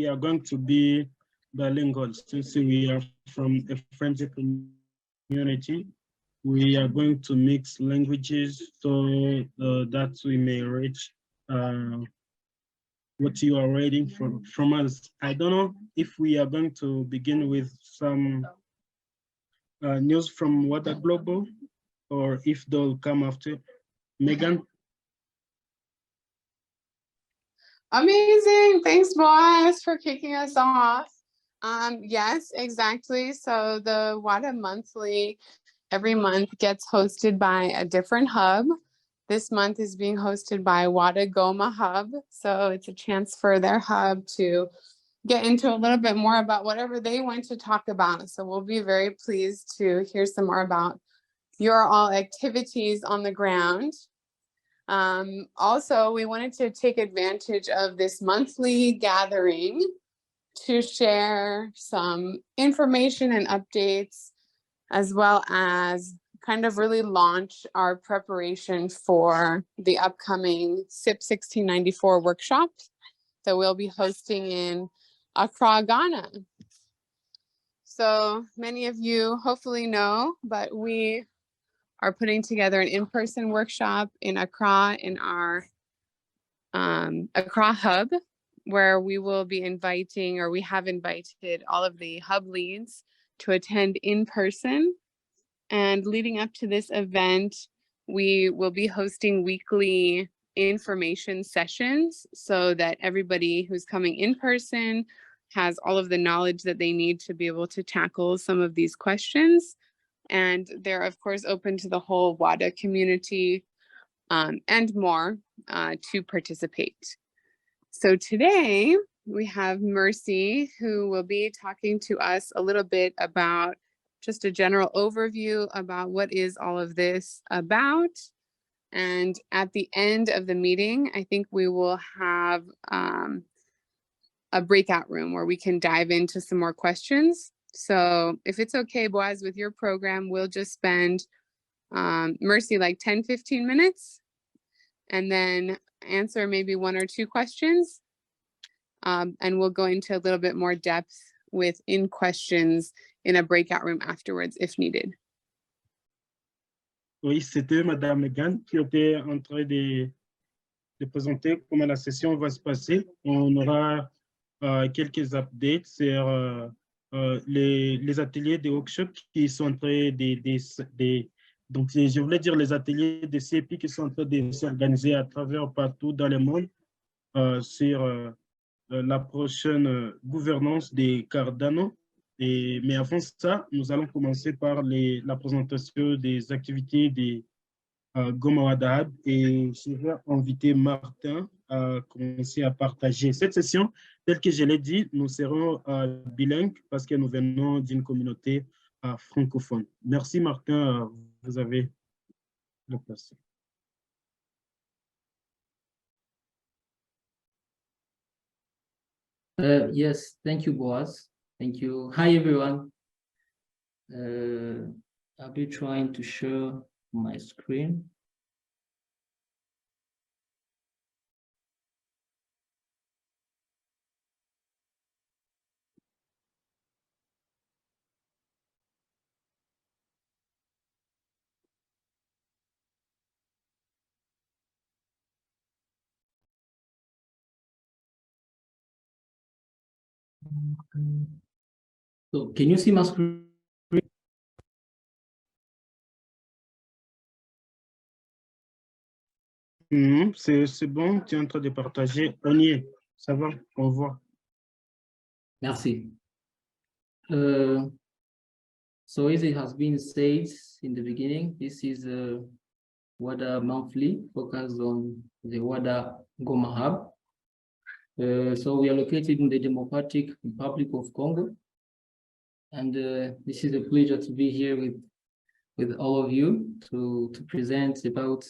we are going to be bilingual since we are from a French community. We are going to mix languages so that we may reach what you are reading from us. I don't know if we are going to begin with some news from Wada Global or if they'll come after. Megan? Amazing. Thanks, Boaz, for kicking us off. Yes, exactly. So the Wada Monthly every month gets hosted by a different hub. This month is being hosted by Wada Goma Hub. So it's a chance for their hub to get into a little bit more about whatever they want to talk about. So we'll be very pleased to hear some more about your all activities on the ground. Also, we wanted to take advantage of this monthly gathering to share some information and updates, as well as kind of really launch our preparation for the upcoming SIP 1694 workshop that we'll be hosting in Accra, Ghana. So many of you hopefully know, but we are putting together an in-person workshop in Accra in our Accra hub, where we will be inviting, or we have invited all of the hub leads to attend in person. And leading up to this event, we will be hosting weekly information sessions so that everybody who's coming in person has all of the knowledge that they need to be able to tackle some of these questions. And they're, of course, open to the whole WADA community and more to participate. So today we have Mercy, who will be talking to us a little bit about just a general overview about what is all of this about. And at the end of the meeting, I think we will have a breakout room where we can dive into some more questions. So if it's okay, Boaz, with your program, we'll just spend, Mercy, like 10, 15 minutes, and then answer maybe 1 or 2 questions. And we'll go into a little bit more depth within questions in a breakout room afterwards if needed. Oui, c'était Madame Megan qui était en train de présenter comment la session va se passer. On aura quelques updates sur les ateliers de workshop qui sont en train donc je voulais dire les ateliers de CEPI qui sont en train de s'organiser à travers partout dans le monde sur la prochaine gouvernance des Cardano. Mais avant ça, nous allons commencer par la présentation des activités des Goma Wada Hub, et je vais inviter Martin à commencer à partager cette session. Tel que je l'ai dit, nous serons bilingues parce que nous venons d'une communauté francophone. Merci Martin, vous avez la place. Yes, thank you, Boaz. Thank you. Hi, everyone. I'll be trying to share my screen. So, can you see my screen? C'est bon, tu es en train de partager. On y est. Ça va, on voit. Merci. So as it has been said in the beginning, this is a WADA monthly focused on the WADA Goma Hub. So we are located in the Democratic Republic of Congo. And this is a pleasure to be here with all of you to present about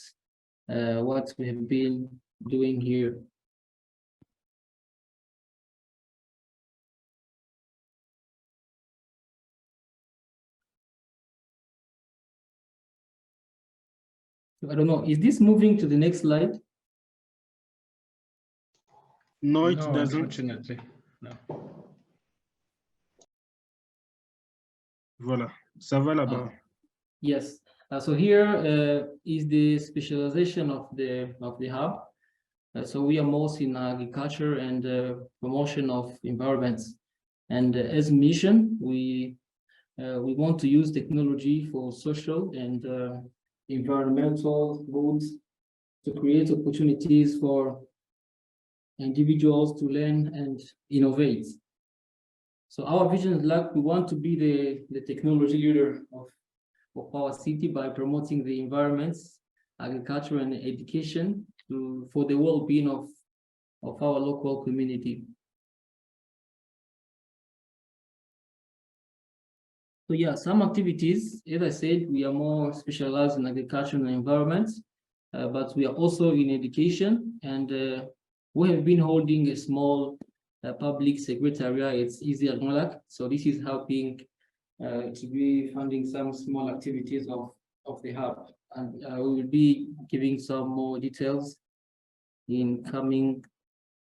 what we have been doing here. So I don't know, is this moving to the next slide? No, it No, doesn't. unfortunately. Voilà, ça va là-bas. Yes. So here is the specialization of the hub. So we are most in agriculture and promotion of environments. And as mission, we want to use technology for social and environmental goods to create opportunities for individuals to learn and innovate. So our vision is like we want to be the technology leader of our city by promoting the environments, agriculture, and education for the well-being of our local community. So yeah, some activities, as I said, we are more specialized in agriculture and environment, but we are also in education, and we have been holding a small public secretariat. It's easy at Molak. So this is helping to be funding some small activities of the hub, and we will be giving some more details in coming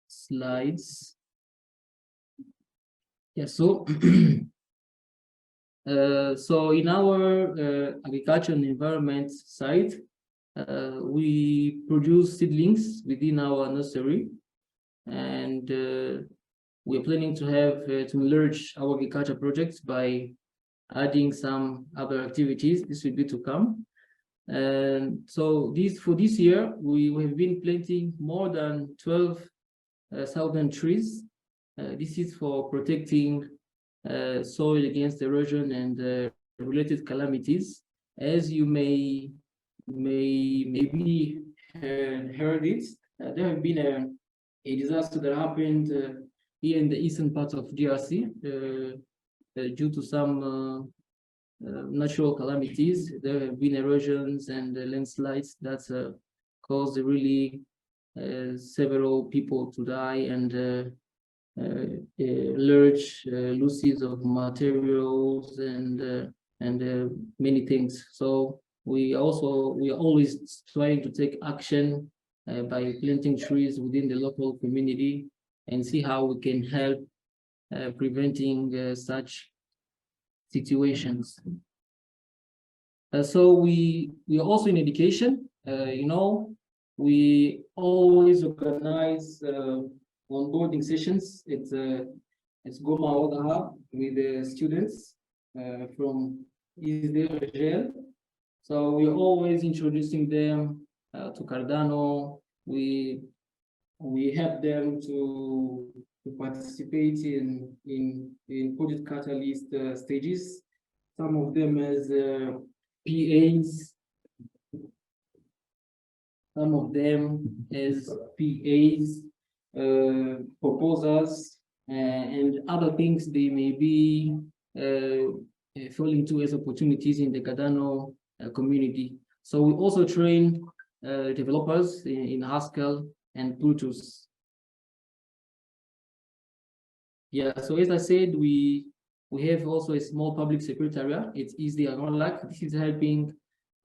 slides. Yeah, so so in our agriculture and environment side, we produce seedlings within our nursery, and we are planning to have to enlarge our agriculture projects by adding some other activities. This will be to come. And so for this year, we have been planting more than 12,000 trees. This is for protecting soil against erosion and related calamities. As you maybe heard it, there have been a disaster that happened here in the eastern part of DRC due to some natural calamities. There have been erosions and landslides that caused really several people to die, and large losses of materials and many things. So we are always trying to take action by planting trees within the local community and see how we can help preventing such situations. So we are also in education. We always organize onboarding sessions. It's Goma Wada with the students from Israel. So we're always introducing them to Cardano. We help them to participate in project catalyst stages. Some of them as PAs, some of them as PAs, proposals, and other things they may be fall into as opportunities in the Cardano community. So we also train developers in Haskell and Bluetooth. Yeah, so as I said, we have also a small public secretariat. It's easy and unlike. This is helping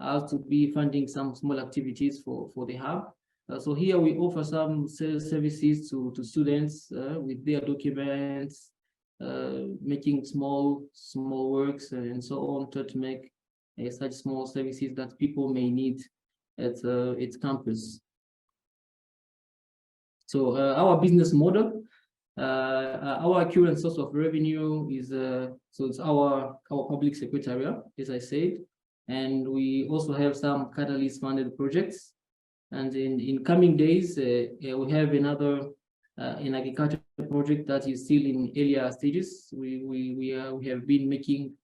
us to be funding some small activities for the hub. So here we offer some services to students with their documents, making small works and so on to make such small services that people may need at its campus. So our business model, our current source of revenue is so it's our public secretariat, as I said, and we also have some catalyst funded projects. And in coming days, we have another an agriculture project that is still in earlier stages. We have been making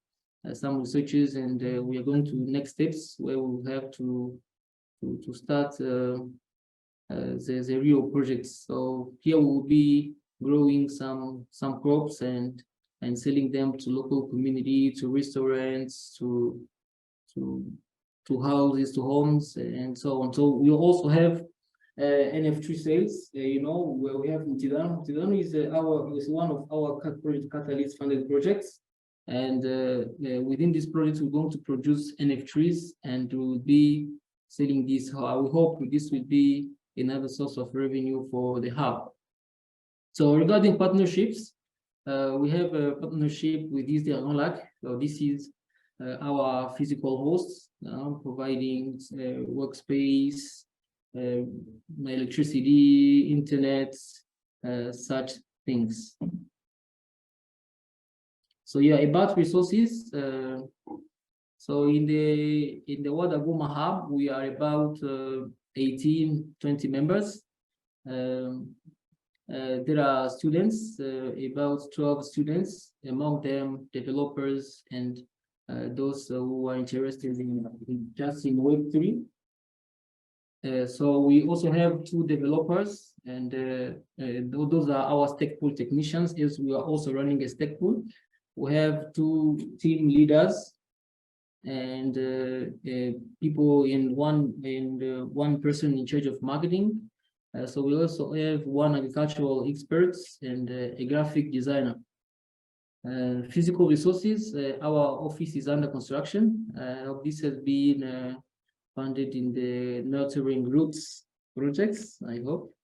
some researches, and we are going to next steps where we will have to start the real projects. So here we will be growing some crops and selling them to local community, to restaurants, to houses, to homes, and so on. So we also have NFT sales. Where we have Mutidano. Mutidano is one of our catalyst funded projects, and within this project we're going to produce NFTs and we'll be selling this. We hope this will be another source of revenue for the hub. So regarding partnerships, we have a partnership with Easy Unlock. So this is our physical hosts, providing workspace, electricity, internet, such things. So yeah, about resources. So in the Wada Goma hub, we are about 18, 20 members. There are students, about 12 students, among them developers and those who are interested in just in Web3. So we also have 2 developers, and those are our Stakepool technicians. Yes, we are also running a Stakepool. We have 2 team leaders and people in one person in charge of marketing. So we also have 1 agricultural expert and a graphic designer. Physical resources, our office is under construction. This has been funded in the Nurturing Roots projects, I hope.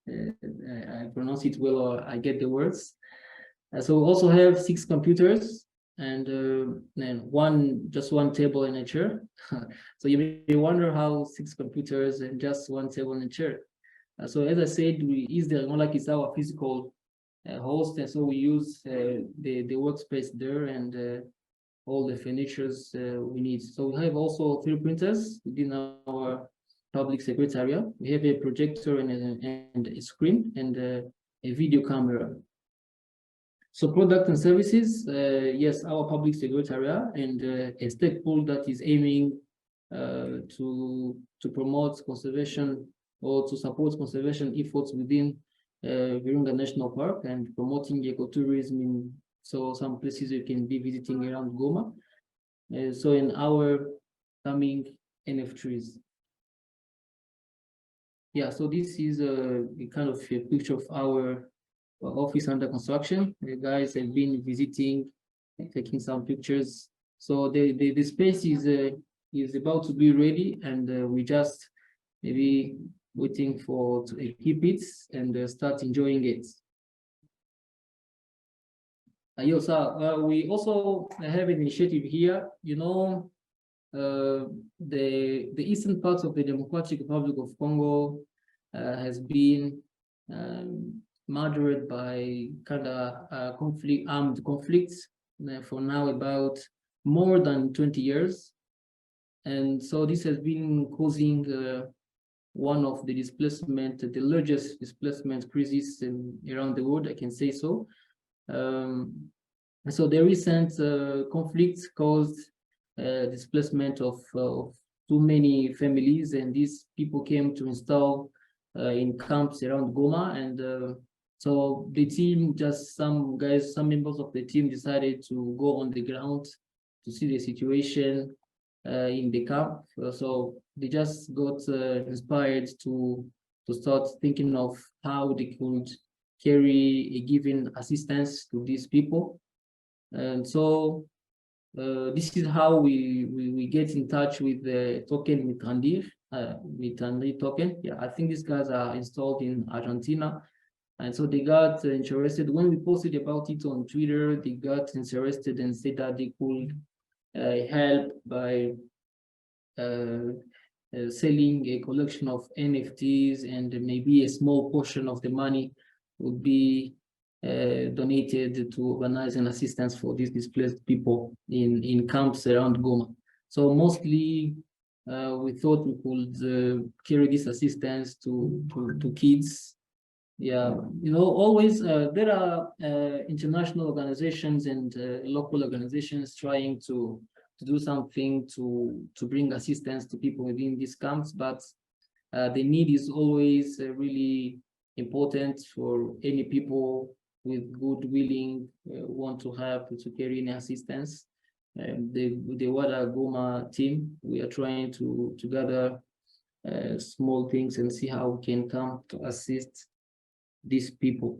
I pronounce it well, or I get the words. So we also have 6 computers and just one table and a chair. So you may wonder how 6 computers and just one table and a chair. So as I said, Unlock is our physical host, and so we use the workspace there and all the furnitures we need. So we have also 3 printers within our public secretariat. We have a projector and a screen and a video camera. So product and services, yes, our public secretariat and a Stakepool that is aiming to promote conservation or to support conservation efforts within Virunga National Park and promoting ecotourism in some places you can be visiting around Goma. So in our coming NF3s. Yeah, so this is a kind of a picture of our office under construction. The guys have been visiting and taking some pictures. So the space is about to be ready, and we just maybe waiting to equip it and start enjoying it. We also have an initiative here. You know, the eastern parts of the Democratic Republic of Congo has been murdered by kind of armed conflicts for now about more than 20 years. And so this has been causing one of the largest displacement crises around the world, I can say so. So the recent conflicts caused displacement of too many families, and these people came to install in camps around Goma, and so the team, just some members of the team decided to go on the ground to see the situation in the camp. So they just got inspired to start thinking of how they could carry a given assistance to these people. And so this is how we get in touch with the token Mitandi token. Yeah, I think these guys are installed in Argentina. And so they got interested. When we posted about it on Twitter, they got interested and said that they could help by selling a collection of NFTs, and maybe a small portion of the money would be donated to organizing assistance for these displaced people in camps around Goma. So mostly we thought we could carry this assistance to kids. Yeah, you know, always there are international organizations and local organizations trying to do something to bring assistance to people within these camps, but the need is always really important for any people with good willing want to help to carry any assistance. The Wada Goma team, we are trying to gather small things and see how we can come to assist these people.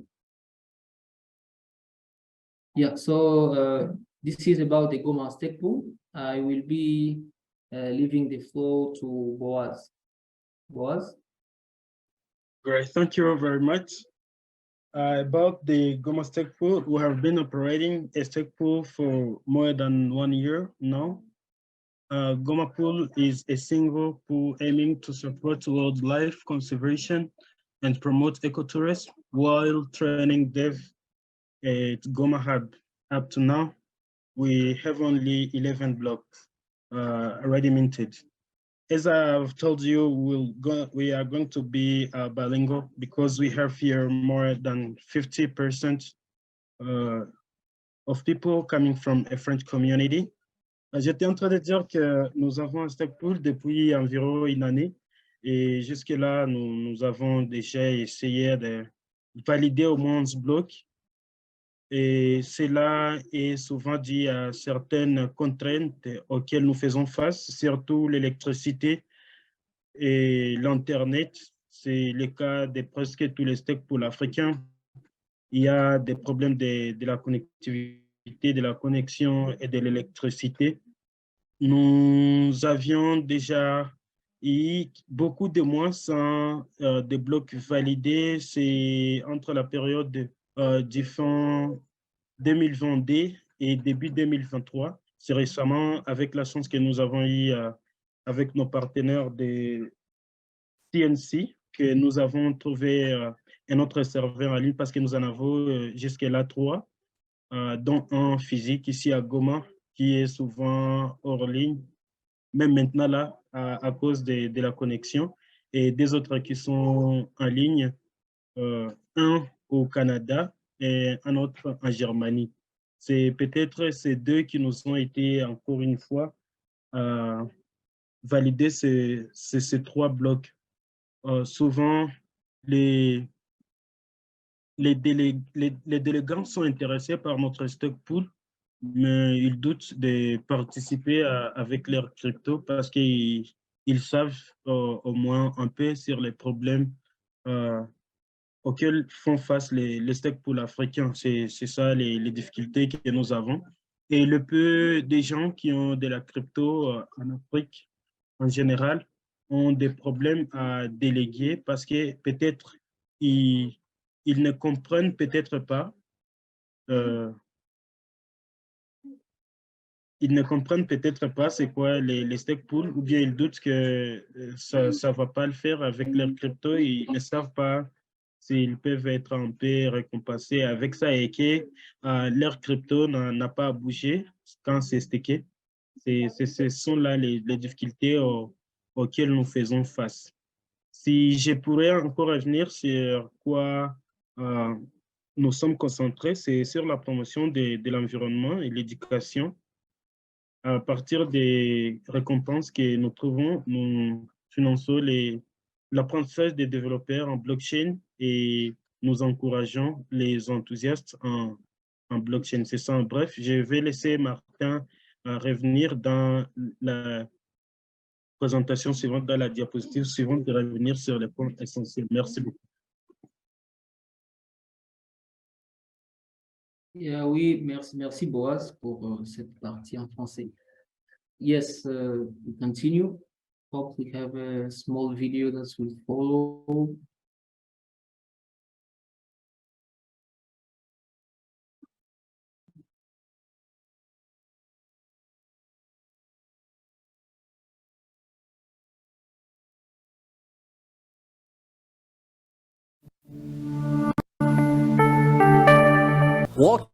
Yeah, so this is about the Goma Stakepool. I will be leaving the floor to Boaz. Boaz? Great, thank you very much. About the Goma Stakepool, we have been operating a Stakepool for more than 1 year now. Goma Pool is a single pool aiming to support wildlife conservation and promote ecotourism while training dev at Goma Hub. Up to now, we have only 11 blocks already minted. As I've told you, we are going to be bilingual because we have here more than 50% of people coming from a French community. J'étais en train de dire que nous avons un Stakepool depuis environ une année et jusque-là, nous avons déjà essayé de valider au moins 11 blocs. Et cela est souvent dû à certaines contraintes auxquelles nous faisons face, surtout l'électricité et l'Internet. C'est le cas de presque tous les Stakepool africains. Il y a des problèmes de la connectivité, de la connexion et de l'électricité. Nous avions déjà eu beaucoup de mois sans des blocs validés. C'est entre la période du fin 2022 et début 2023. C'est récemment, avec la chance que nous avons eue avec nos partenaires de CNC, que nous avons trouvé un autre serveur en ligne parce que nous en avons jusque-là 3, dont un physique ici à Goma, qui est souvent hors ligne, même maintenant là, à cause de la connexion, et des autres qui sont en ligne, un au Canada et un autre en Germanie. C'est peut-être ces deux qui nous ont été, encore une fois, validés ces 3 blocs. Souvent, les délégants sont intéressés par notre Stakepool, mais ils doutent de participer avec leur crypto parce qu'ils savent au moins un peu sur les problèmes auxquels font face les Stakepool africains. C'est ça les difficultés que nous avons. Et le peu des gens qui ont de la crypto en Afrique, en général, ont des problèmes à déléguer parce que peut-être ils ne comprennent peut-être pas ils ne comprennent peut-être pas c'est quoi les Stakepool, ou bien ils doutent que ça ne va pas le faire avec leur crypto. Ils ne savent pas s'ils peuvent être un peu récompensés avec ça et que leur crypto n'a pas bougé quand c'est stacké. Ce sont là les difficultés auxquelles nous faisons face. Si je pourrais encore revenir sur quoi nous sommes concentrés, c'est sur la promotion de l'environnement et l'éducation. À partir des récompenses que nous trouvons, nous finançons l'apprentissage des développeurs en blockchain et nous encourageons les enthousiastes en blockchain. C'est ça en bref. Je vais laisser Martin revenir dans la présentation suivante, dans la diapositive suivante, de revenir sur les points essentiels. Merci beaucoup. Oui, merci Boaz pour cette partie en français. Yes, we continue. Hope we have a small video that will follow. Walk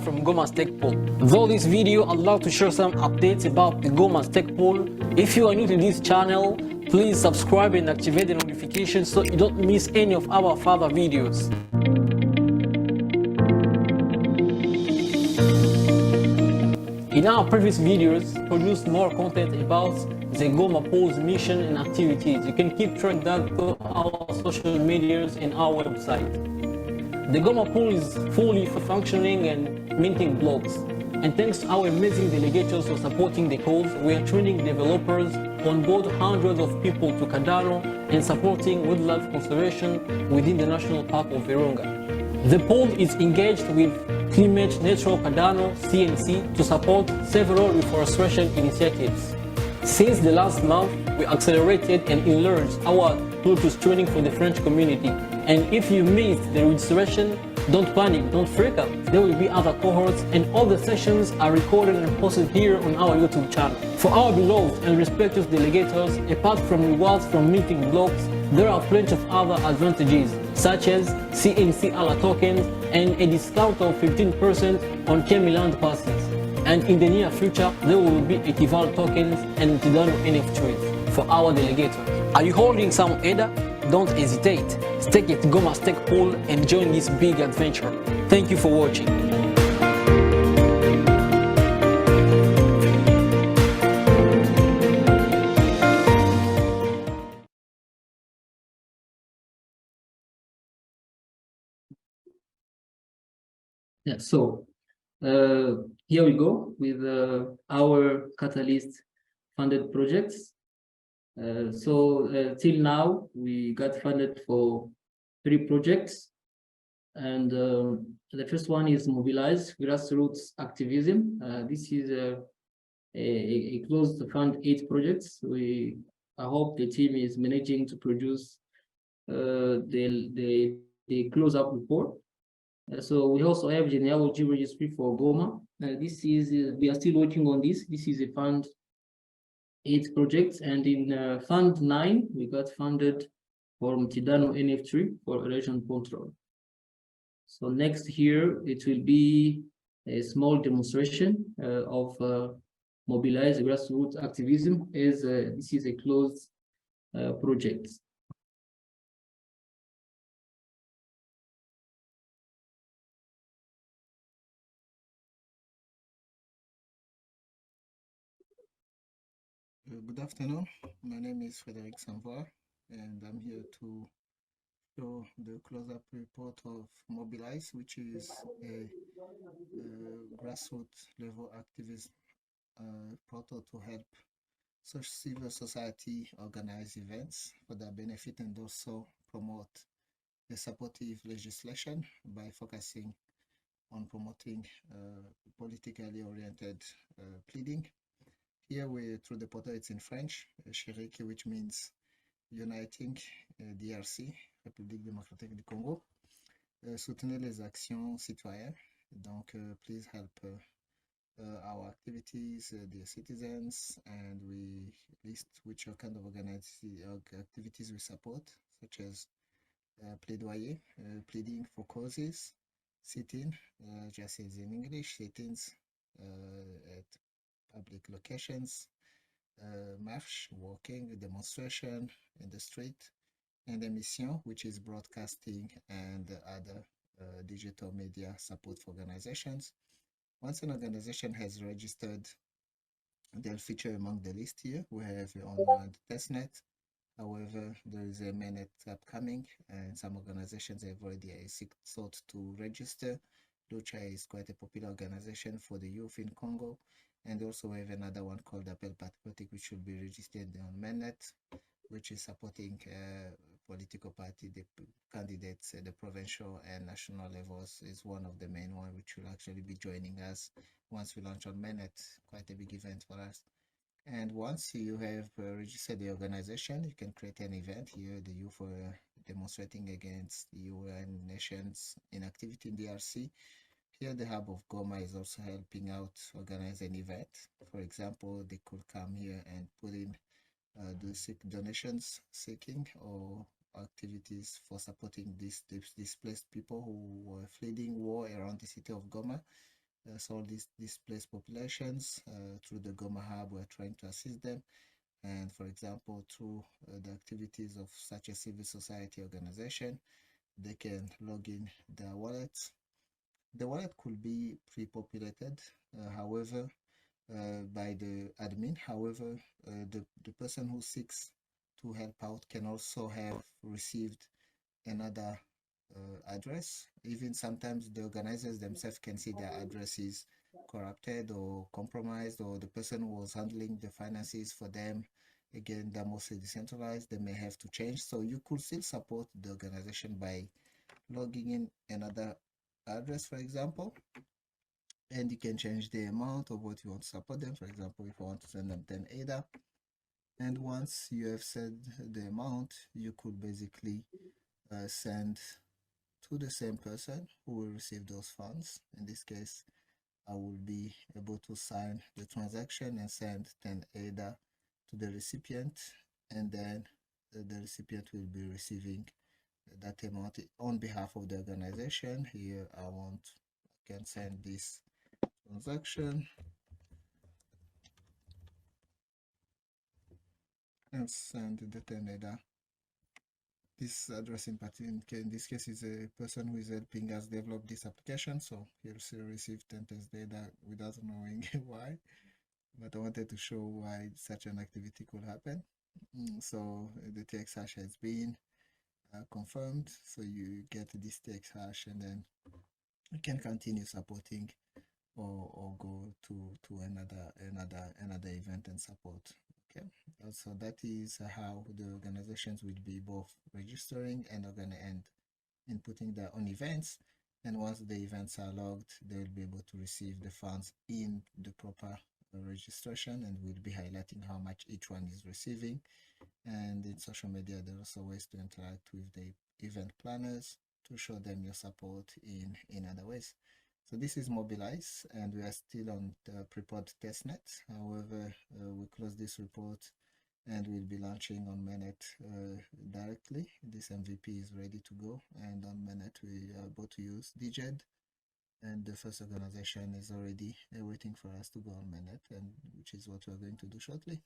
from Goma Stakepool. Though this video, I'd like to share some updates about the Goma Stakepool. If you are new to this channel, please subscribe and activate the notifications so you don't miss any of our further videos. In our previous videos, produced more content about the Goma Pool's mission and activities. You can keep track that through our social medias and our website. The Goma Pool is fully functioning and minting blocks. And thanks to our amazing delegators for supporting the cause, we are training developers, on board hundreds of people to Kadano, and supporting wildlife conservation within the National Park of Virunga. The pool is engaged with Climate Natural Kadano CNC to support several reforestation initiatives. Since the last month, we accelerated and enlarged our Bluetooth training for the French community. And if you missed the registration, don't panic, don't freak out. There will be other cohorts and all the sessions are recorded and posted here on our YouTube channel. For our beloved and respected delegators, apart from rewards from meeting blocks, there are plenty of other advantages, such as CNC ALA tokens and a discount of 15% on Kemiland passes. And in the near future, there will be Equivalent tokens and Tidano NFTs for our delegators. Are you holding some ADA? Don't hesitate. Stake at Goma Stakepool and join this big adventure. Thank you for watching. Yeah, so here we go with our Catalyst funded projects. Till now, we got funded for 3 projects. And the first one is Mobilize Grassroots Activism. This is a closed fund 8 projects. I hope the team is managing to produce the close-up report. So we also have genealogy registry for Goma. This is we are still working on this. This is a fund 8 projects, and in fund 9 we got funded from Tidano NF3 for election control. So next here it will be a small demonstration of Mobilize Grassroots Activism, as this is a closed project. Good afternoon. My name is Frederic Sanvois, and I'm here to show the close-up report of Mobilize, which is a grassroots level activism portal to help civil society organize events for their benefit and also promote the supportive legislation by focusing on promoting politically oriented pleading. Here, through the portal, it's in French, Shiriki, which means uniting DRC, République démocratique du Congo. Soutenez les actions citoyennes. Donc, please help our activities, dear citizens, and we list which kind of activities we support, such as plaidoyer, pleading for causes, sit-in, just as in English, sit-ins at public locations, march, walking, demonstration in the street, and emission, which is broadcasting and other digital media support for organizations. Once an organization has registered, they'll feature among the list here. We have online testnet. However, there is a mainnet upcoming, and some organizations have already sought to register. Lucha is quite a popular organization for the youth in Congo. And also we have another one called Appel Patriotique, which should be registered on mainnet, which is supporting political party, the candidates at the provincial and national levels is one of the main one, which will actually be joining us once we launch on mainnet. Quite a big event for us. And once you have registered the organization, you can create an event. Here the youth are demonstrating against the UN nations inactivity in DRC. Here, the Hub of Goma is also helping out organize an event. For example, they could come here and put in donations seeking or activities for supporting these displaced people who were fleeing war around the city of Goma. So these displaced populations, through the Goma Hub, we're trying to assist them. And for example, through the activities of such a civil society organization, they can log in their wallets. The wallet could be pre-populated, however, by the admin. However, the person who seeks to help out can also have received another address. Even sometimes the organizers themselves can see their address is corrupted or compromised, or the person who was handling the finances for them, again, they're mostly decentralized, they may have to change. So you could still support the organization by logging in another address, for example, and you can change the amount of what you want to support them. For example, if I want to send them 10 ADA, And once you have said the amount, you could basically send to the same person who will receive those funds. In this case, I will be able to sign the transaction and send 10 ADA to the recipient, and then the recipient will be receiving that amount on behalf of the organization. Here I can send this transaction and send the 10 ADA. This address in this case is a person who is helping us develop this application, so he'll still receive 10 test data without knowing why, but I wanted to show why such an activity could happen. So the TX hash has been confirmed, so you get this TX hash and then you can continue supporting or go to another event and support. Okay, so that is how the organizations will be both registering and inputting their own events, and once the events are logged, they will be able to receive the funds in the proper registration, and we'll be highlighting how much each one is receiving. And in social media, there are also ways to interact with the event planners to show them your support in other ways. So this is Mobilize, and we are still on the pre-pod testnet. However, we close this report and we'll be launching on mainnet directly. This MVP is ready to go, and on mainnet we are about to use DJED, and the first organization is already waiting for us to go on mainnet, and which is what we're going to do shortly.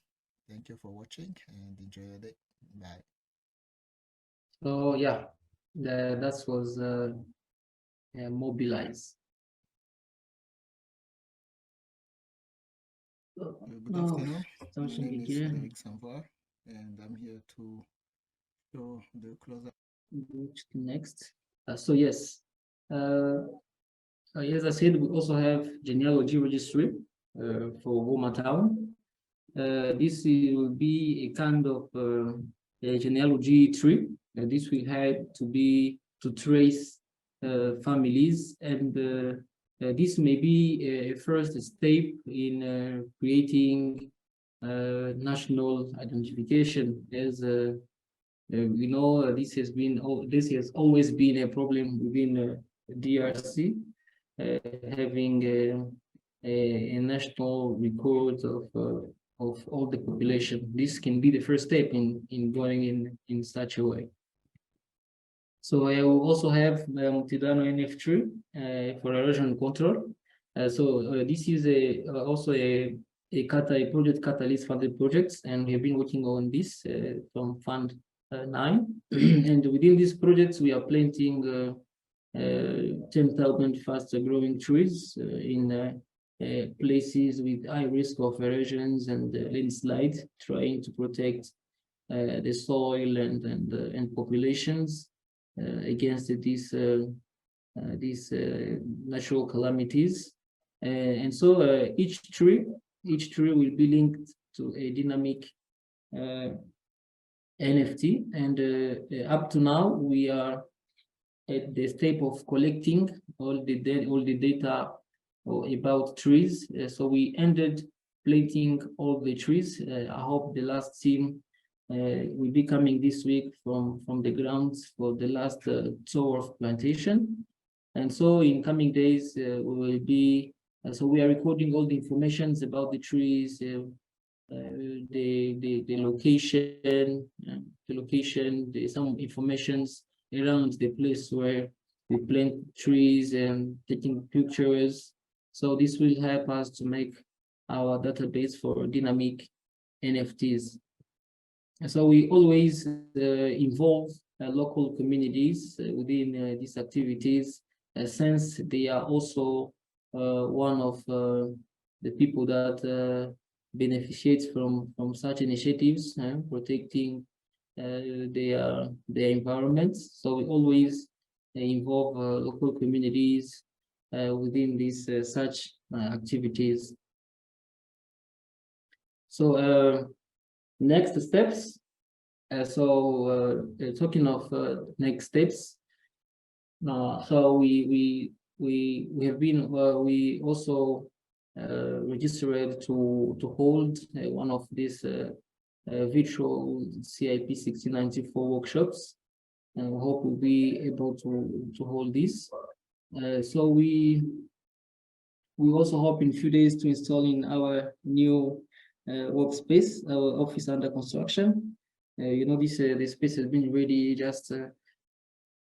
Thank you for watching and enjoy your day. Bye. So yeah, that was Mobilize. Good afternoon. My name is Frederic Sambois, and I'm here to show the closer. Next. So yes, as I said, we also have genealogy registry for Goma town. This will be a kind of a genealogy tree. This will help to trace families, and this may be a first step in creating national identification. As we know, this has always been a problem within DRC, having a national record of all the population. This can be the first step in going in such a way. So I will also have Multidano NF3 for erosion control. This is also a project catalyst funded projects, and we have been working on this from Fund 9. And within these projects, we are planting 10,000 faster growing trees in places with high risk of erosions and landslides, trying to protect the soil and populations against these natural calamities. And so each tree will be linked to a dynamic NFT, and up to now we are at the step of collecting all the data about trees. So we ended planting all the trees. I hope the last team will be coming this week from the grounds for the last tour of plantation. And so in coming days, we will be, so we are recording all the informations about the trees, the location, some informations around the place where we plant trees and taking pictures. So this will help us to make our database for dynamic NFTs. And so we always involve local communities within these activities, since they are also one of the people that beneficiates from such initiatives, protecting their environments. So we always involve local communities within these such activities. So next steps. Talking of next steps. So we have been we also registered to hold one of these virtual CIP 1694 workshops, and we hope we'll be able to hold this. So we also hope in a few days to install in our new workspace, our office under construction. You know, this the space has been ready, just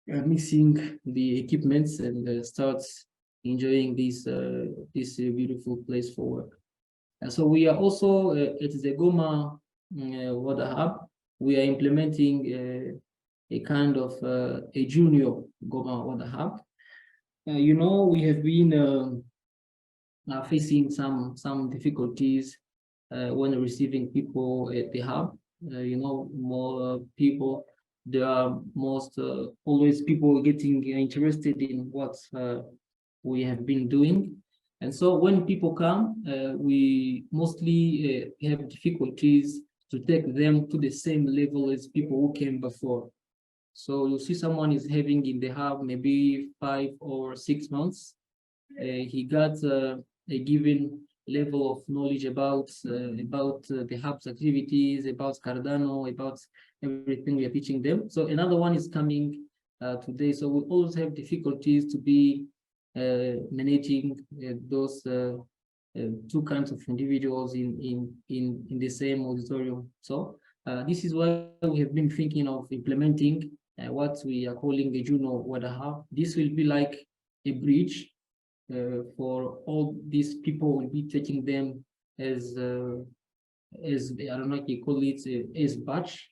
mixing the equipments and start enjoying this beautiful place for work. And so we are also at the Goma Wada Hub. We are implementing a kind of a junior Goma Wada Hub. You know, we have been facing some difficulties when receiving people at the hub. You know, more people. There are always people getting interested in what we have been doing. And so when people come, we mostly have difficulties to take them to the same level as people who came before. So you see someone is having in the hub maybe 5 or 6 months. He got a given level of knowledge about the hub's activities, about Cardano, about everything we are teaching them. So another one is coming today. So we always have difficulties to be managing those two kinds of individuals in the same auditorium. So this is why we have been thinking of implementing what we are calling a Juno Wada Hub. This will be like a bridge for all these people. Will be taking them as I don't know if you call it as batch.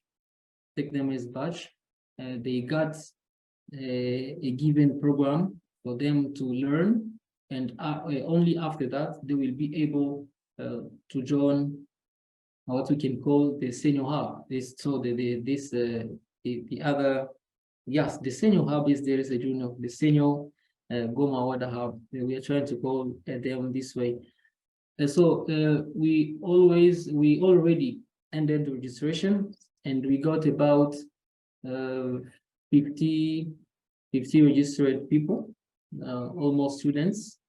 Take them as batch. They got a given program for them to learn, and only after that they will be able to join what we can call the senior hub. The other, yes, the senior hub is there is a junior, the senior Goma Wada Hub. We are trying to call them this way. And so we already ended the registration, and we got about 50 registered people, almost students.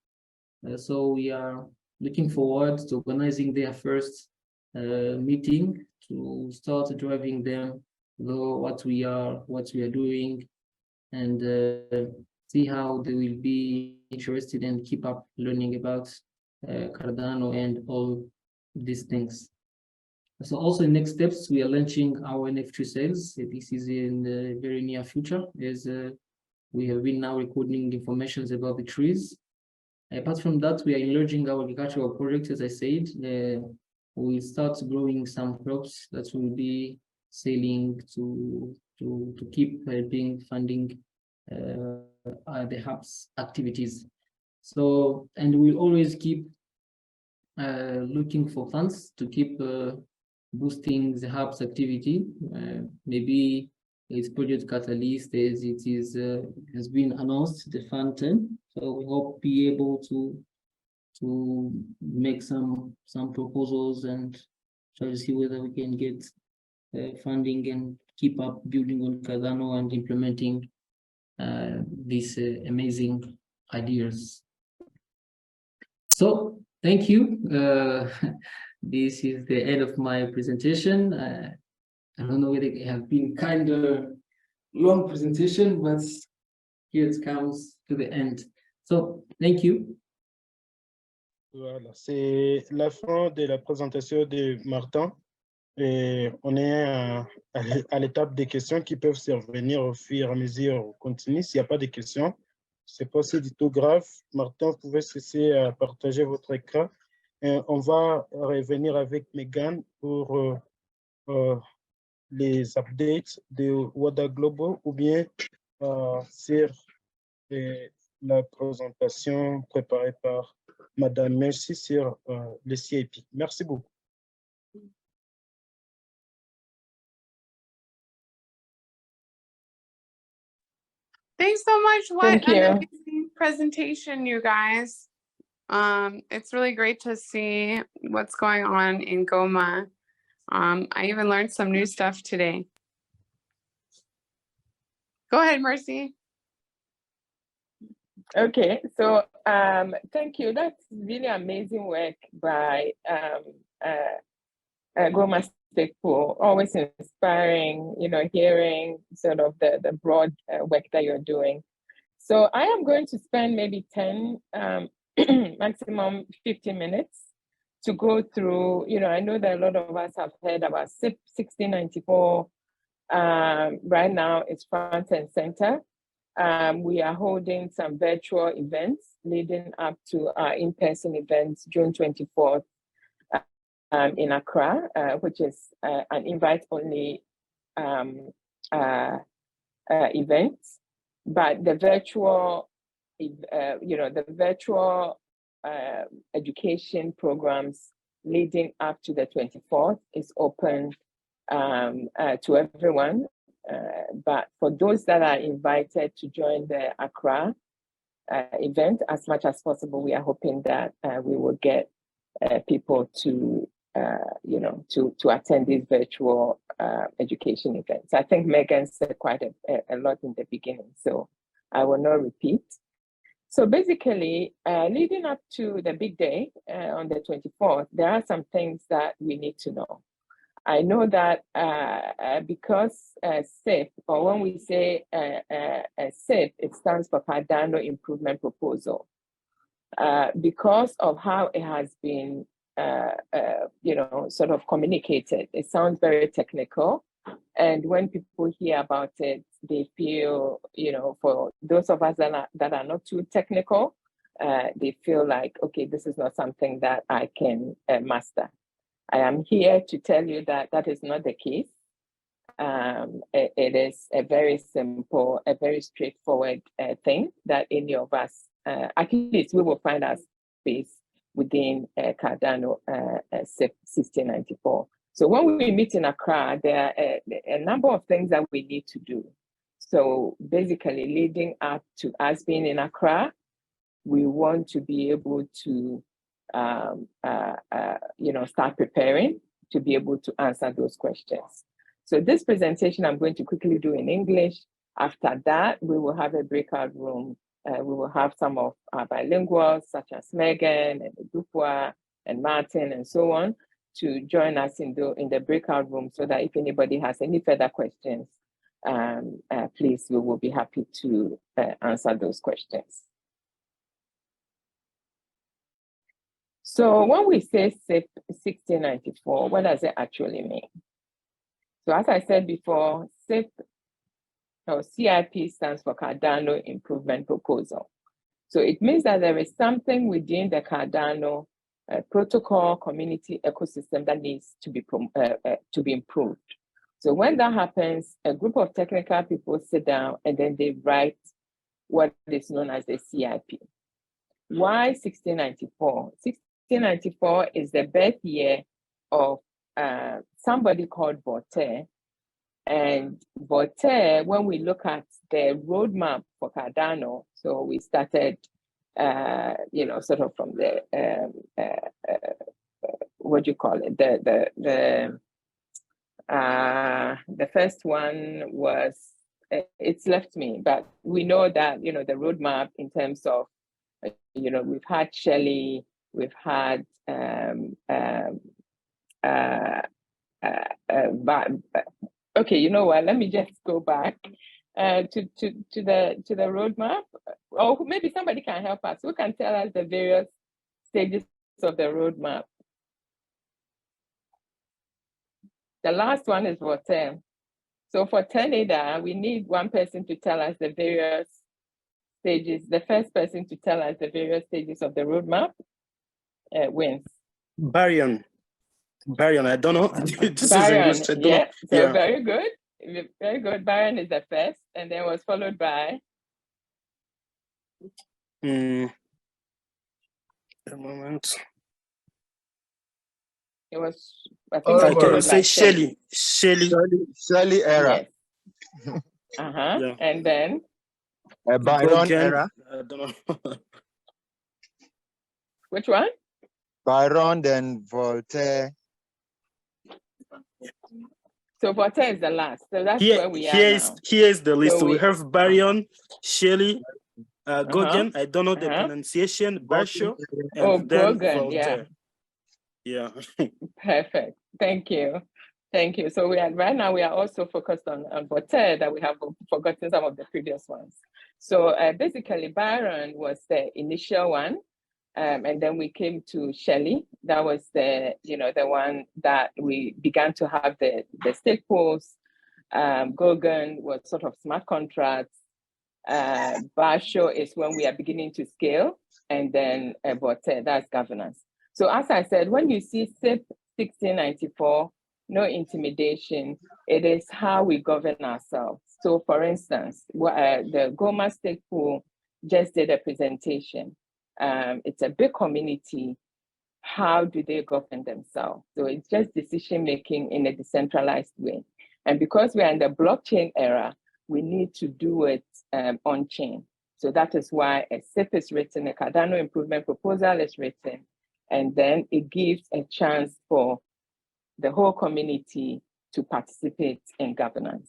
So we are looking forward to organizing their first meeting to start driving them through what we are doing, and see how they will be interested and keep up learning about Cardano and all these things. So also in next steps, we are launching our NFT sales. This is in the very near future, as we have been now recording information about the trees. Apart from that, we are enlarging our agricultural project. As I said, we start growing some crops that will be selling to keep helping funding the hub's activities. So, and we'll always keep looking for funds to keep boosting the hub's activity. Maybe it's Project Catalyst, as it is has been announced, the fund 10. So we hope be able to make some proposals and try to see whether we can get funding and keep up building on Cardano and implementing these amazing ideas. So thank you. This is the end of my presentation. I don't know whether it has been kind of long presentation, but here it comes to the end. So thank you. Voilà, c'est la fin de la présentation de Martin. Et on est à l'étape des questions qui peuvent survenir au fur et à mesure qu'on continue. S'il n'y a pas de questions, c'est pas du tout grave. Martin, vous pouvez cesser à partager votre écran. Et on va revenir avec Megan pour les updates de Wada Global ou bien sur la présentation préparée par Madame Merci sur le CIP. Merci beaucoup. Thanks so much. What Thank an you. amazing presentation, you guys. It's really great to see what's going on in Goma. I even learned some new stuff today. Go ahead, Mercy. Okay, so thank you. That's really amazing work by Goma Stakepool. Always inspiring, hearing sort of the broad work that you're doing. So I am going to spend maybe 10, maximum 15 minutes to go through, I know that a lot of us have heard about SIP 1694. Right now it's front and center. We are holding some virtual events leading up to our in-person events, June 24th in Accra, which is an invite-only event. But the virtual, the virtual education programs leading up to the 24th is open to everyone. But for those that are invited to join the Accra event, as much as possible, we are hoping that we will get people to attend these virtual education events. I think Megan said quite a lot in the beginning, so I will not repeat. So basically, leading up to the big day on the 24th, there are some things that we need to know. I know that because SIP, or when we say SIP, it stands for Cardano Improvement Proposal. Because of how it has been, sort of communicated, it sounds very technical. And when people hear about it, they feel, for those of us that are not too technical, they feel like, okay, this is not something that I can master. I am here to tell you that that is not the case. It is a very simple, a very straightforward thing that any of us, at least we will find our space within Cardano SIP 1694. So when we meet in Accra, there are a number of things that we need to do. So basically leading up to us being in Accra, we want to be able to start preparing to be able to answer those questions. So this presentation I'm going to quickly do in English. After that, we will have a breakout room. We will have some of our bilinguals, such as Megan and Dupwa and Martin and so on, to join us in the breakout room, so that if anybody has any further questions, please, we will be happy to answer those questions. So when we say SIP 1694, what does it actually mean? So as I said before, SIP or CIP stands for Cardano Improvement Proposal. So it means that there is something within the Cardano protocol community ecosystem that needs to be improved. So when that happens, a group of technical people sit down and then they write what is known as the CIP. Why 1694? 1694 is the birth year of somebody called Voltaire. And Voltaire, when we look at the roadmap for Cardano, so we started, sort of from the, what do you call it? The first one was, it's left me, but we know that, the roadmap in terms of, we've had Shelley, we've had okay, you know what? Let me just go back to the roadmap, or maybe somebody can help us. Who can tell us the various stages of the roadmap? The last one is Voltaire. So for Teneda, we need one person to tell us the various stages. The first person to tell us the various stages of the roadmap wins. Baryon, I don't know. This Baryon, is English. yeah, so yeah. Very good. Very good. Baryon is the first, and then was followed by? A moment. It was, I think I can say Shelley. Shelley era. Yes. Yeah. And then? Byron era. I don't know. Which one? Byron, then Voltaire. So Voltaire is the last. So that's where we are now. Here's the list. So we have Baryon, Shelley, Gauguin, I don't know the pronunciation, Basho, and then Gauguin, Voltaire. Yeah. Perfect. Thank you. Thank you. So right now we are also focused on Voltaire, that we have forgotten some of the previous ones. So basically Byron was the initial one. And then we came to Shelley. That was the one that we began to have the Stakepool. Gorgon was sort of smart contracts. Basho is when we are beginning to scale, and then Voltaire, that's governance. So as I said, when you see SIP 1694, no intimidation, it is how we govern ourselves. So for instance, the Goma Stakepool just did a presentation. It's a big community. How do they govern themselves? So it's just decision-making in a decentralized way. And because we're in the blockchain era, we need to do it on-chain. So that is why a SIP is written, a Cardano improvement proposal is written, and then it gives a chance for the whole community to participate in governance.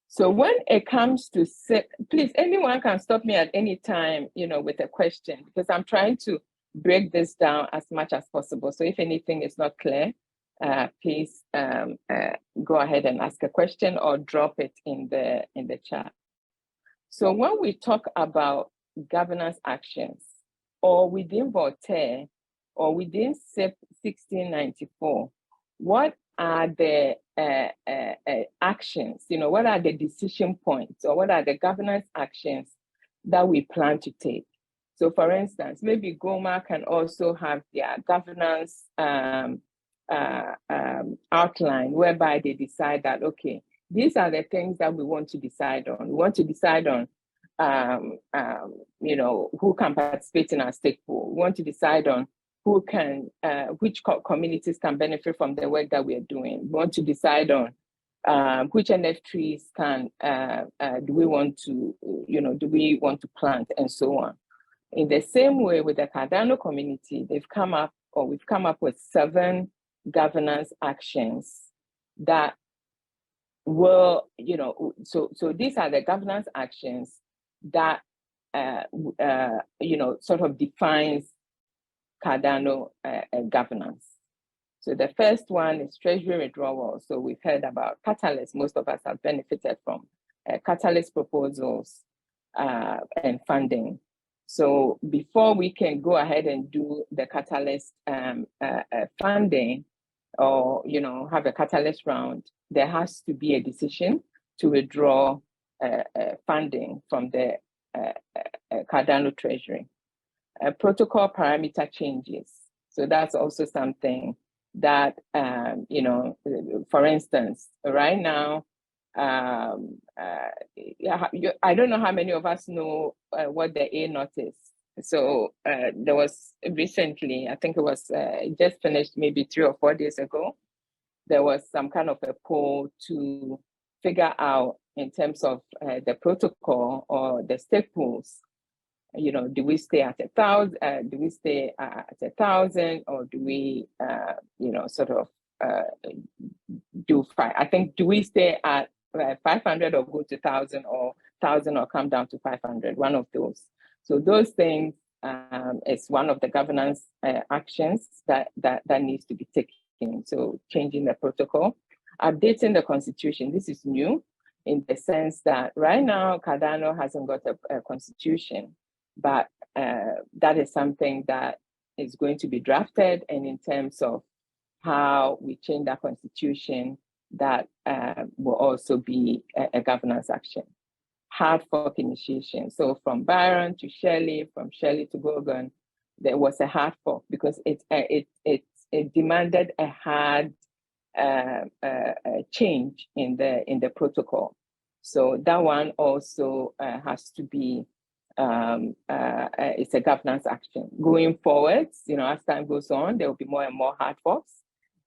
So when it comes to SIP, please, anyone can stop me at any time, with a question, because I'm trying to break this down as much as possible. So if anything is not clear, please go ahead and ask a question or drop it in the chat. So when we talk about governance actions, or within Voltaire, or within SIP 1694, what are the actions, what are the decision points, or what are the governance actions that we plan to take? So for instance, maybe Goma can also have their governance outline, whereby they decide that, okay, these are the things that we want to decide on. We want to decide on, who can participate in our Stakepool. We want to decide on who can, which communities can benefit from the work that we are doing. We want to decide on which NFTs can, do we want to plant, and so on. In the same way with the Cardano community, we've come up with 7 governance actions that will, so these are the governance actions that, sort of defines Cardano governance. So the first one is treasury withdrawal. So we've heard about Catalyst. Most of us have benefited from Catalyst proposals and funding. So before we can go ahead and do the Catalyst funding, or have a Catalyst round, there has to be a decision to withdraw funding from the Cardano treasury. Protocol parameter changes. So that's also something that, for instance, right now, I don't know how many of us know what the A0 is. So there was recently, I think it was just finished maybe 3 or 4 days ago, there was some kind of a poll to figure out, in terms of the protocol or the Stakepool, do we stay at 1,000? Do we stay at 1,000, or do we, sort of do 5? I think, do we stay at 500 or go to 1,000, or 1,000 or come down to 500? One of those. So those things is one of the governance actions that needs to be taken. So changing the protocol, updating the constitution. This is new in the sense that right now Cardano hasn't got a constitution. But that is something that is going to be drafted, and in terms of how we change that constitution, that will also be a governance action. Hard fork initiation. So from Byron to Shelley, from Shelley to Gorgon, there was a hard fork because it demanded a hard change in the protocol. So that one also has to be. It's a governance action. Going forward, as time goes on, there will be more and more hard forks,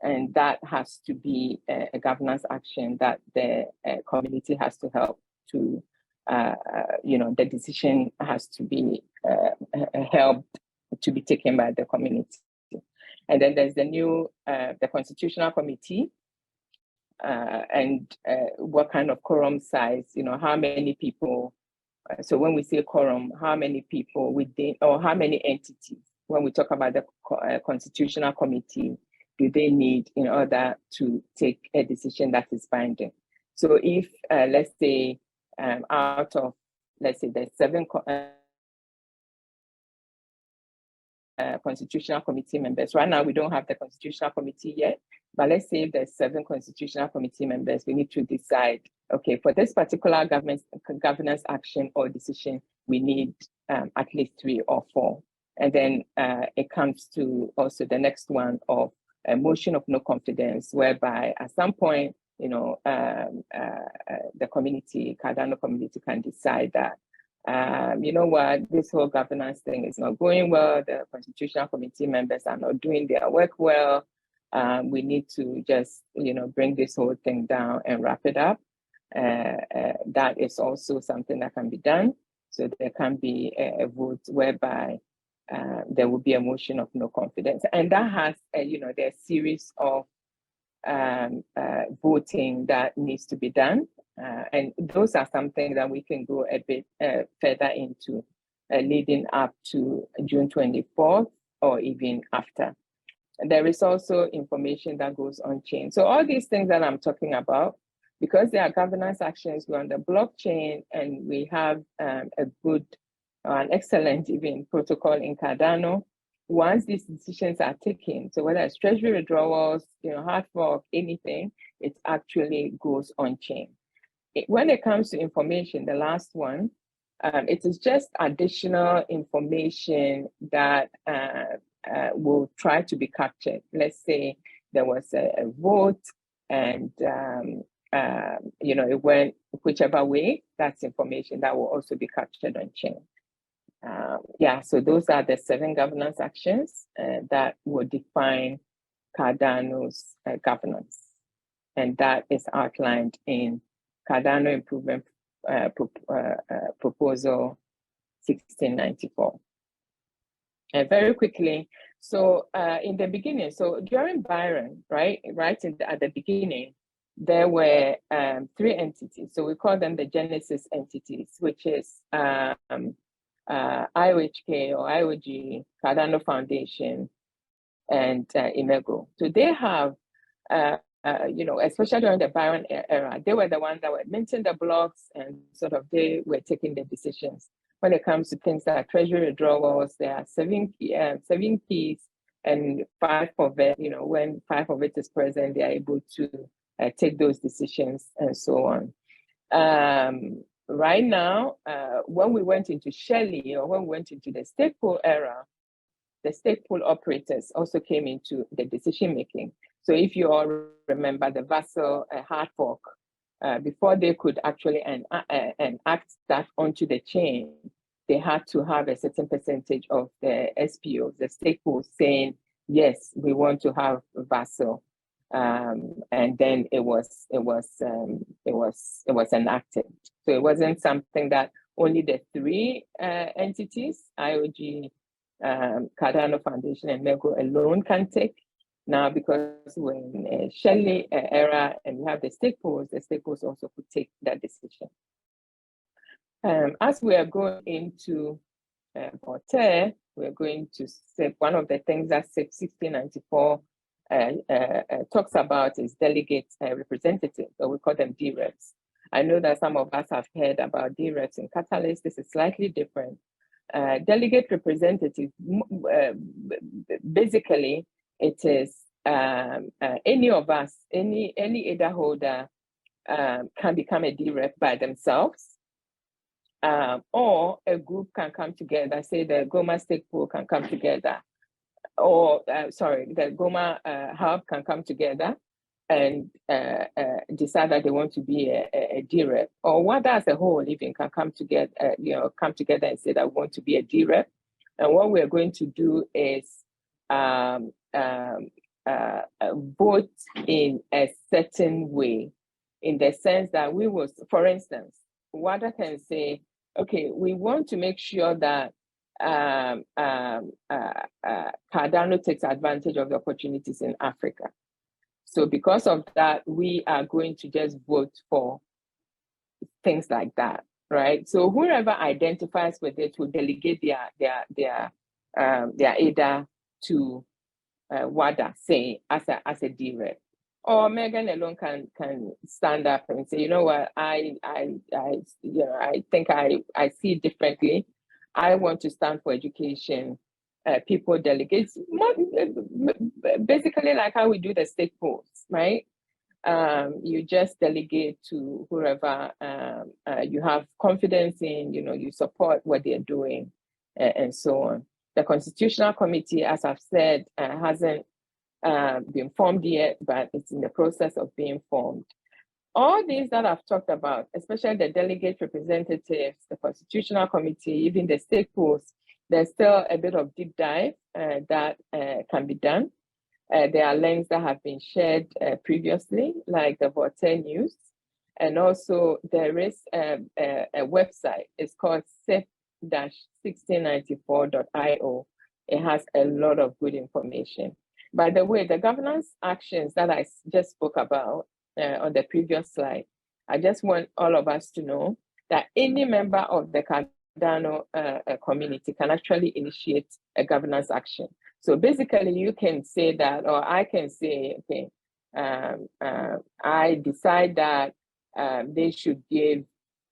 and that has to be a governance action that the community has to help to, the decision has to be helped to be taken by the community. And then there's the new, the Constitutional Committee, and what kind of quorum size, how many people. So when we say quorum, how many people within, or how many entities when we talk about the constitutional committee do they need in order to take a decision that is binding. So if, let's say, out of, let's say, there's 7 constitutional committee members. Right now, we don't have the constitutional committee yet, but let's say if there's 7 constitutional committee members, we need to decide, okay, for this particular governance action or decision, we need at least 3 or 4. And then it comes to also the next one of a motion of no confidence, whereby at some point, you know, the community, Cardano community can decide that, you know what, this whole governance thing is not going well. The constitutional committee members are not doing their work well. We need to just, you know, bring this whole thing down and wrap it up. That is also something that can be done. So there can be a vote whereby there will be a motion of no confidence. And that has, you know, there's a series of voting that needs to be done. And those are something that we can go a bit further into leading up to June 24th or even after. And there is also information that goes on chain. So all these things that I'm talking about, because they are governance actions, we're on the blockchain and we have a good, an excellent even protocol in Cardano. Once these decisions are taken, so whether it's treasury withdrawals, you know, hard fork, anything, it actually goes on chain. When it comes to information, the last one, it is just additional information that will try to be captured. Let's say there was a vote and you know, it went whichever way, that's information that will also be captured on chain. Yeah, so those are the 7 governance actions that will define Cardano's governance. And that is outlined in Cardano Improvement Proposal 1694. Very quickly, so in the beginning, so during Byron, right at the beginning, there were 3 entities. So we call them the Genesis entities, which is IOHK or IOG, Cardano Foundation, and Imego. So they have, you know, especially during the Byron era, they were the ones that were minting the blocks and sort of they were taking the decisions. When it comes to things like treasury withdrawals, there are 7 keys and 5 of it, you know, when 5 of it is present, they are able to take those decisions and so on. Right now, when we went into Shelley or when we went into the Stakepool era, the Stakepool operators also came into the decision making. So if you all remember the Vassal hard fork, before they could actually enact that onto the chain, they had to have a certain percentage of the SPOs, the Stakepool, saying, yes, we want to have Vassal. And then it was enacted. So it wasn't something that only the 3 entities, IOG, Cardano Foundation, and Mego alone can take. Now, because we're in a Shelley era and we have the Stakepols also could take that decision. As we are going into Voltaire, we're going to say one of the things that 1694 talks about is delegate representatives, or we call them DREPs. I know that some of us have heard about DREPs in Catalyst. This is slightly different. Delegate representative, basically, it is any of us, any ADA holder can become a DREP by themselves, or a group can come together, say the Goma Stakepool can come together, or the Goma Hub can come together and decide that they want to be a DREP, or Wada as a whole even can come together, come together and say that we want to be a DREP. And what we're going to do is vote in a certain way, in the sense that we will, for instance, Wada can say, okay, we want to make sure that Cardano takes advantage of the opportunities in Africa. So because of that, we are going to just vote for things like that, right? So whoever identifies with it will delegate their their ADA to WADA, say, as a D-Rep. Or Megan alone can stand up and say, you know what, I think I see it differently. I want to stand for education. People delegates, basically like how we do the Stakepool, right? You just delegate to whoever you have confidence in, you support what they're doing, and so on. The Constitutional Committee, as I've said, hasn't been formed yet, but it's in the process of being formed. All these that I've talked about, especially the delegate representatives, the Constitutional Committee, even the Stakepool, there's still a bit of deep dive that can be done. There are links that have been shared previously, like the Voltaire News. And also there is a website, it's called SIP-1694.io. It has a lot of good information. By the way, the governance actions that I just spoke about on the previous slide, I just want all of us to know that any member of the Cardano community can actually initiate a governance action. So basically you can say that, or I can say, okay, I decide that they should give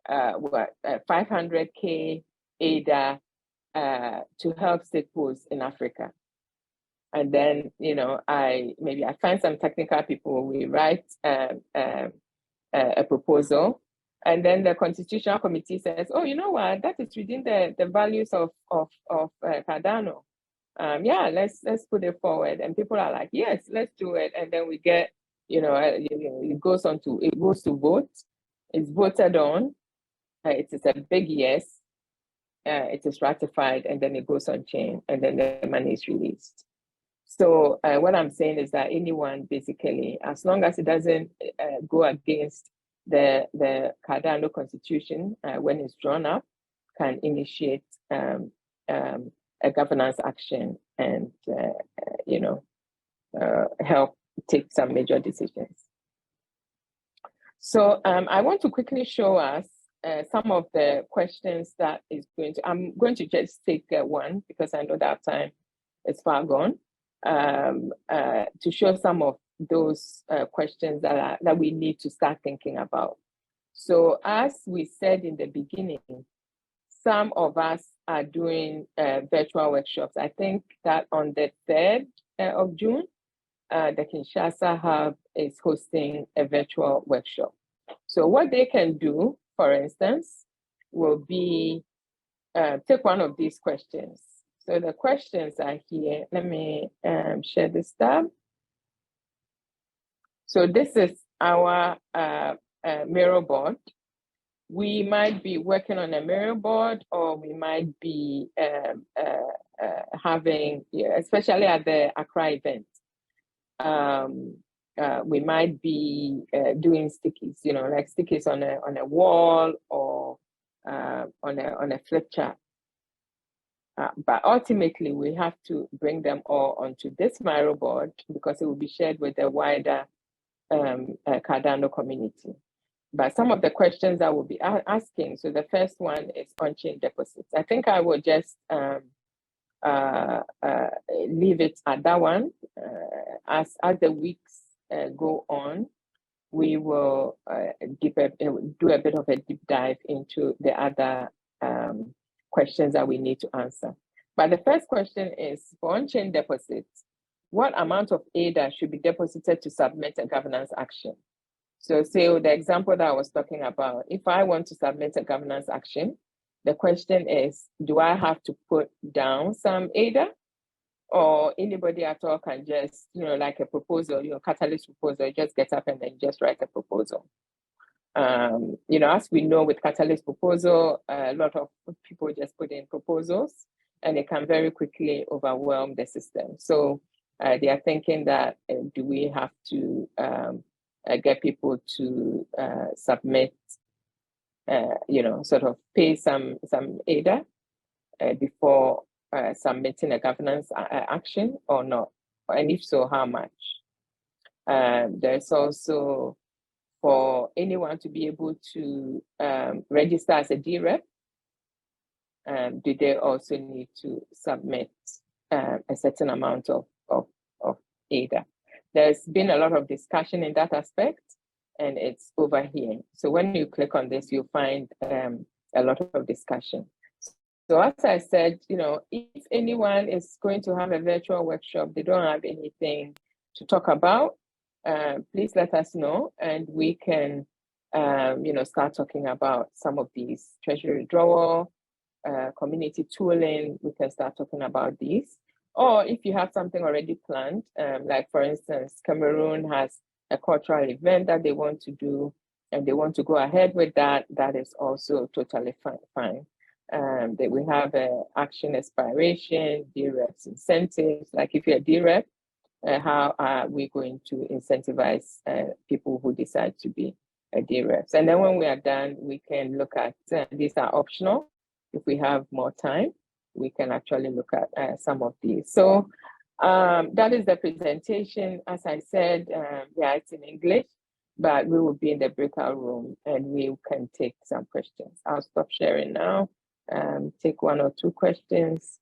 500K ADA to help Stakepool in Africa. And then, I find some technical people, we write a proposal. And then the Constitutional Committee says, oh, you know what, that is within the values of Cardano. Yeah, let's put it forward. And people are like, yes, let's do it. And then we get, it goes to vote. It's voted on. It is a big yes. It is ratified, and then it goes on chain, and then the money is released. So what I'm saying is that anyone, basically, as long as it doesn't go against the Cardano Constitution when it's drawn up, can initiate a governance action and help take some major decisions. So I want to quickly show us some of the questions that is I'm going to just take one because I know that time is far gone, to show some of those questions that we need to start thinking about. So as we said in the beginning, some of us are doing virtual workshops. I think that on the 3rd of June, the Kinshasa Hub is hosting a virtual workshop. So what they can do, for instance, will be take one of these questions. So the questions are here. Let me share this tab. So this is our mirror board. We might be working on a mirror board, or we might be having, especially at the Accra event, we might be doing stickies, like stickies on a wall or on a flip chart. But ultimately, we have to bring them all onto this mirror board because it will be shared with the wider Cardano community. But some of the questions I will be asking, so the first one is on-chain deposits. I think I will just leave it at that one. As the weeks go on, we will do a bit of a deep dive into the other questions that we need to answer. But the first question is, for on-chain deposits, what amount of ADA should be deposited to submit a governance action? So say the example that I was talking about, if I want to submit a governance action, the question is, do I have to put down some ADA, or anybody at all can just, like a proposal, catalyst proposal, just get up and then just write a proposal. As we know with catalyst proposal, a lot of people just put in proposals and it can very quickly overwhelm the system. So they are thinking that, do we have to get people to submit, sort of pay some ADA before submitting a governance action or not? And if so, how much? There's also for anyone to be able to register as a D-Rep. do they also need to submit a certain amount of ADA? There's been a lot of discussion in that aspect, and it's over here. So when you click on this, you'll find a lot of discussion. So as I said, if anyone is going to have a virtual workshop, they don't have anything to talk about, please let us know, and we can, start talking about some of these treasury withdrawal, community tooling. We can start talking about these. Or if you have something already planned, like for instance, Cameroon has a cultural event that they want to do, and they want to go ahead with that, that is also totally fine. That we have action aspiration, DREPs incentives. Like if you're a DREP, how are we going to incentivize people who decide to be a DREPs? And then when we are done, we can look at, these are optional. If we have more time, we can actually look at some of these. So that is the presentation. As I said, yeah, it's in English, but we will be in the breakout room and we can take some questions. I'll stop sharing now, take 1 or 2 questions,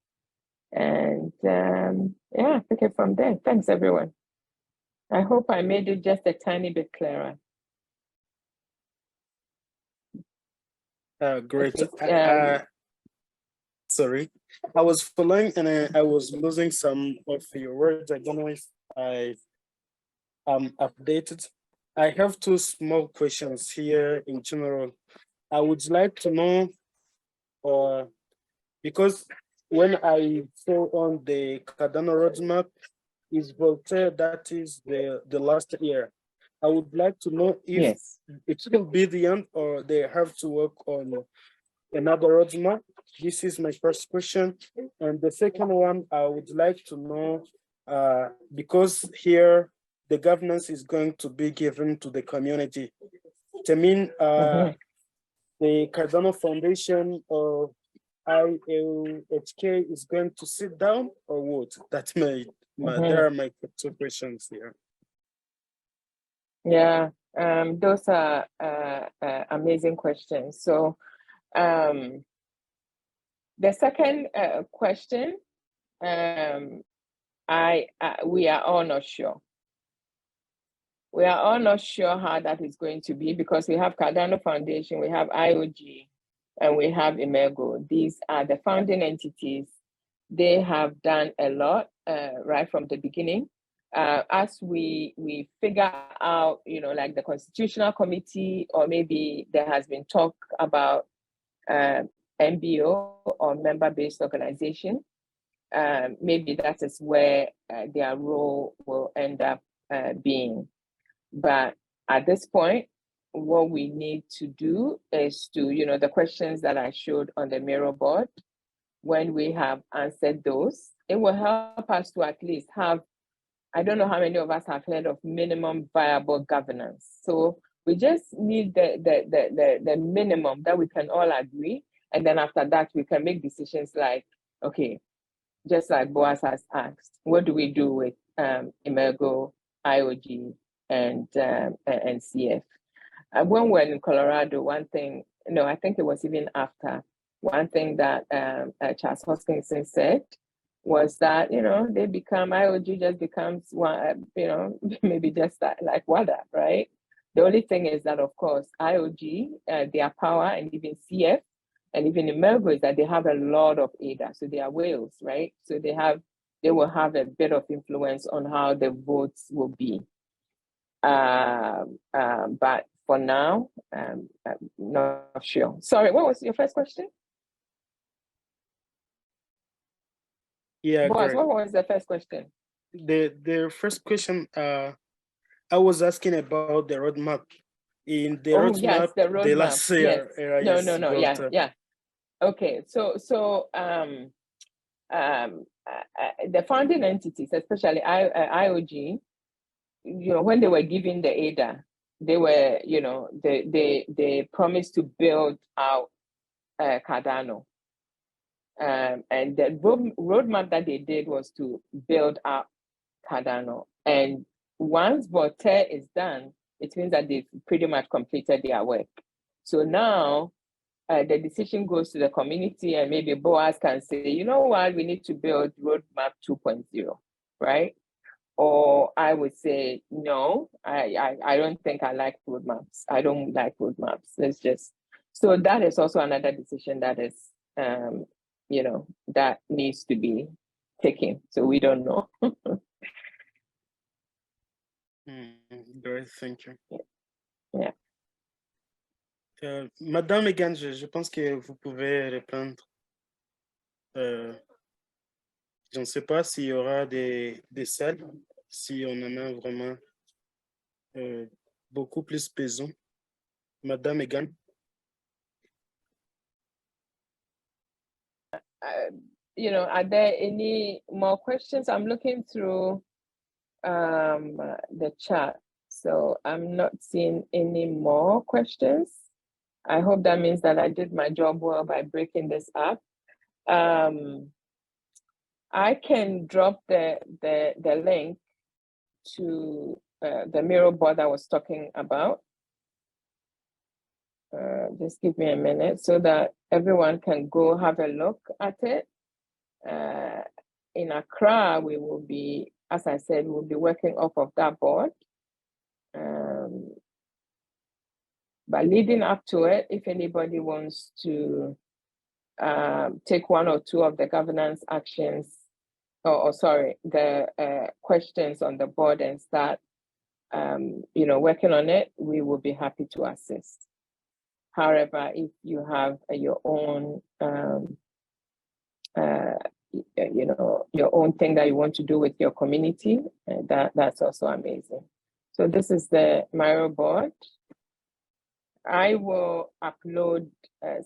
and yeah, take it from there. Thanks, everyone. I hope I made it just a tiny bit clearer. Great. Okay, Sorry, I was following and I was losing some of your words. I don't know if I am updated. I have 2 small questions here in general. I would like to know, because when I saw on the Cardano roadmap, is Voltaire, that is the last year. I would like to know if yes. it will be the end or they have to work on another roadmap. This is my first question. And the second one, I would like to know, because here the governance is going to be given to the community. I mean, the Cardano Foundation or IAHK is going to sit down or what? That there are my 2 questions here. Yeah, those are amazing questions. So the second question, we are all not sure. We are all not sure how that is going to be because we have Cardano Foundation, we have IOG, and we have Imergo. These are the founding entities. They have done a lot right from the beginning. As we figure out, like the Constitutional Committee, or maybe there has been talk about MBO or member-based organization, maybe that is where their role will end up being. But at this point, what we need to do is to, the questions that I showed on the mirror board, when we have answered those, it will help us to at least have, I don't know how many of us have heard of minimum viable governance. So we just need the minimum that we can all agree. And then after that, we can make decisions like, okay, just like Boaz has asked, what do we do with Imergo, IOG, and CF? When we're in Colorado, one thing, I think it was even after, one thing that Charles Hoskinson said was that, they become, IOG just becomes one, maybe just like Wada, right? The only thing is that, of course, IOG, their power, and even CF, and even Imergo, is that they have a lot of ADA, so they are whales, right? So they will have a bit of influence on how the votes will be. But for now, I'm not sure. Sorry, what was your first question? Yeah, Boaz, great. what was the first question? The first question, I was asking about the roadmap. In the roadmap, yes, the roadmap. the last year, yes. No, yeah. Okay, so the founding entities, especially IOG, when they were given the ADA, they were, they promised to build out Cardano. And the roadmap that they did was to build up Cardano. And once Voltaire is done, it means that they've pretty much completed their work. So now the decision goes to the community, and maybe Boaz can say, you know what, we need to build roadmap 2.0, right? Or I would say, no, I don't think I like roadmaps. I don't like roadmaps. Let's just, so that is also another decision that is, you know, that needs to be taken. So we don't know. Great, thank you. Yeah. Madame Egan, je pense que vous pouvez répondre. Je ne sais pas s'il y aura des salles, si on en a vraiment beaucoup plus besoin. Madame Egan. You know, are there any more questions? I'm looking through the chat, so I'm not seeing any more questions. I hope that means that I did my job well by breaking this up. I can drop the link to the mirror board I was talking about. Just give me a minute so that everyone can go have a look at it. In Accra, we will be, as I said, we'll be working off of that board. But leading up to it, if anybody wants to take one or two of the governance actions, or sorry, the questions on the board and start, you know, working on it, we will be happy to assist. However, if you have your own, you know, your own thing that you want to do with your community, that's also amazing. So this is the Miro board. I will upload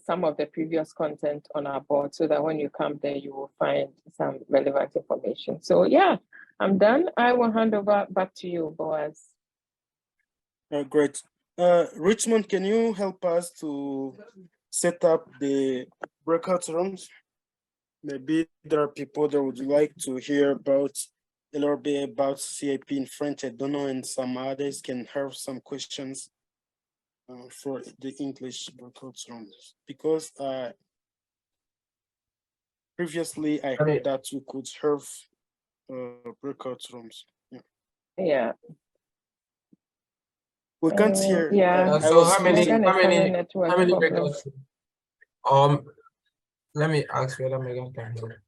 some of the previous content on our board so that when you come there, you will find some relevant information. So yeah, I'm done. I will hand over back to you, Boaz. Great. Richmond, can you help us to set up the breakout rooms? Maybe there are people that would like to hear about a little bit about CIP in French. I don't know, and some others can have some questions for the English breakout rooms, because previously I heard that we could have breakout rooms. Yeah. We can't hear. Yeah. So how many breakout rooms? Let me ask whether Megan can hear.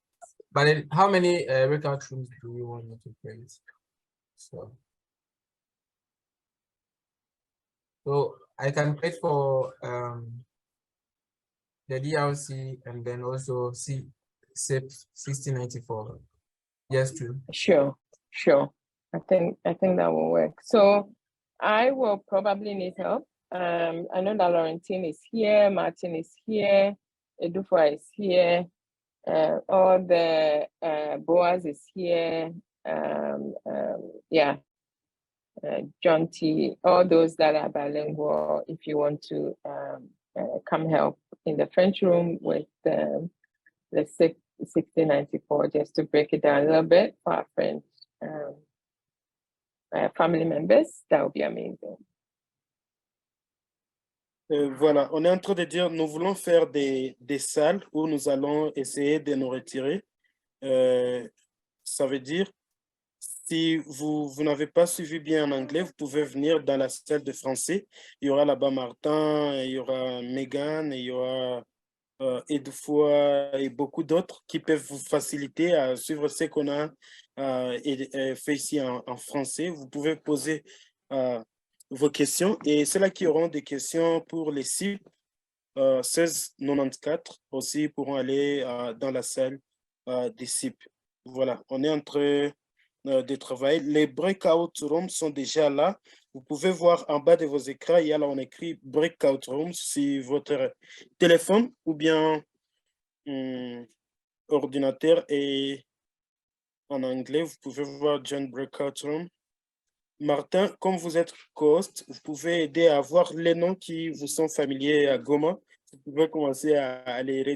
But then how many breakout rooms do you want me to create? So I can create for the DRC and then also SIP 1694. Yes, true. Sure. I think that will work. So I will probably need help. I know that Laurentine is here, Martin is here, Edufua is here, all the Boaz is here. Yeah, John T, all those that are bilingual, if you want to come help in the French room with the 1694, just to break it down a little bit for our French family members, that would be amazing. Voilà, on est en train de dire, nous voulons faire des salles où nous allons essayer de nous retirer. Ça veut dire, si vous n'avez pas suivi bien en anglais, vous pouvez venir dans la salle de français. Il y aura là-bas Martin, il y aura Megan, il y aura Edufua et beaucoup d'autres qui peuvent vous faciliter à suivre ce qu'on a fait ici en français. Vous pouvez poser vos questions, et ceux-là qui auront des questions pour les SIP 1694 aussi pourront aller dans la salle des SIP. Voilà, on est en train de travailler. Les breakout rooms sont déjà là. Vous pouvez voir en bas de vos écrans, il y a là, on écrit breakout rooms. Si votre téléphone ou bien ordinateur est en anglais, vous pouvez voir Join Breakout Room. Martin, comme vous êtes co-host, vous pouvez aider à voir les noms qui vous sont familiers à Goma. Vous pouvez commencer à les